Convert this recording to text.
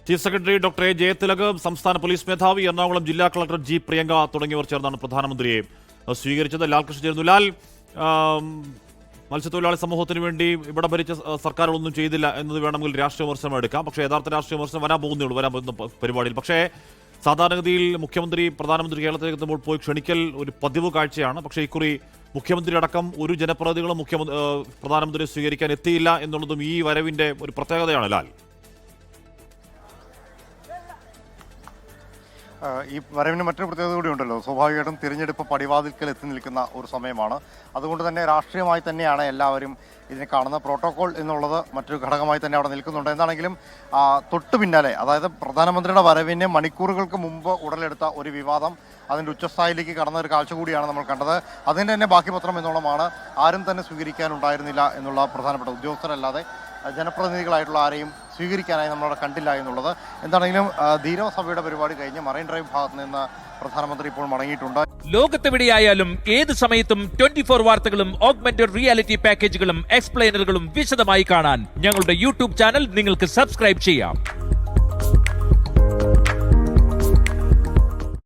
Chief secretary doctor A Jayathilak, സംസ്ഥാന police മേധാവി, എറണാകുളം ജില്ലാ കളക്ടർ ജി പ്രിയങ്ക തുടങ്ങിയവർ ചേർന്നാണ് പ്രധാനമന്ത്രിയെ സ്വീകരിച്ചത്. ലാൽകൃഷ്ണ ചേരുന്നു. ലാൽ, മത്സ്യത്തൊഴിലാളി സമൂഹത്തിന് വേണ്ടി ഇവിടെ ഭരിച്ച സർക്കാരുകളൊന്നും ചെയ്തില്ല എന്നത് വേണമെങ്കിൽ രാഷ്ട്രീയ വിമർശനം എടുക്കാം. പക്ഷേ യഥാർത്ഥ രാഷ്ട്രീയ വിമർശനം വരാൻ പോകുന്ന പരിപാടിയിൽ. പക്ഷേ സാധാരണഗതിയിൽ മുഖ്യമന്ത്രി പ്രധാനമന്ത്രി കേരളത്തിലേക്ക് എത്തുമ്പോൾ പോയി ക്ഷണിക്കൽ ഒരു പതിവ് കാഴ്ചയാണ്. പക്ഷേ ഇക്കുറി മുഖ്യമന്ത്രി അടക്കം ഒരു ജനപ്രതിനിധികളും പ്രധാനമന്ത്രിയെ സ്വീകരിക്കാൻ എത്തിയില്ല എന്നുള്ളതും ഈ വരവിന്റെ ഒരു പ്രത്യേകതയാണ്. ലാൽ, ഈ വരവിന് മറ്റൊരു പ്രത്യേകത കൂടി ഉണ്ടല്ലോ. സ്വാഭാവികമായിട്ടും തിരഞ്ഞെടുപ്പ് പടിവാതിൽക്കൽ എത്തി നിൽക്കുന്ന ഒരു സമയമാണ്. അതുകൊണ്ട് തന്നെ രാഷ്ട്രീയമായി തന്നെയാണ് എല്ലാവരും ഇതിനെ കാണുന്ന. പ്രോട്ടോകോൾ എന്നുള്ളത് മറ്റൊരു ഘടകമായി തന്നെ അവിടെ നിൽക്കുന്നുണ്ട്. എന്താണെങ്കിലും തൊട്ടു പിന്നാലെ, അതായത് പ്രധാനമന്ത്രിയുടെ വരവിന് മണിക്കൂറുകൾക്ക് മുമ്പ് ഉടലെടുത്ത ഒരു വിവാദം അതിൻ്റെ ഉച്ചസ്ഥായിലേക്ക് കടന്ന ഒരു കാഴ്ച കൂടിയാണ് നമ്മൾ കണ്ടത്. അതിൻ്റെ തന്നെ ബാക്കി പത്രം എന്നോളമാണ്. ആരും തന്നെ സ്വീകരിക്കാനുണ്ടായിരുന്നില്ല എന്നുള്ള പ്രധാനപ്പെട്ട ഉദ്യോഗസ്ഥരല്ലാതെ ജനപ്രതിനിധികളായിട്ടുള്ള ആരെയും സ്വീകരിക്കാനായി നമ്മളവിടെ കണ്ടില്ല എന്നുള്ളത്. എന്താണെങ്കിലും ധീരവ സഭയുടെ പരിപാടി കഴിഞ്ഞ് മറൈൻ ഡ്രൈവ് ഭാഗത്ത് നിന്ന് പ്രധാനമന്ത്രി ഇപ്പോൾ മടങ്ങിയിട്ടുണ്ട്. ലോകത്തെവിടെയായാലും ഏത് സമയത്തും 24 വാർത്തകളും ഓഗ്മെന്റഡ് റിയാലിറ്റി പാക്കേജുകളും എക്സ്പ്ലെയിനറുകളും വിശദമായി കാണാൻ ഞങ്ങളുടെ യൂട്യൂബ് ചാനൽ നിങ്ങൾക്ക് സബ്സ്ക്രൈബ് ചെയ്യാം.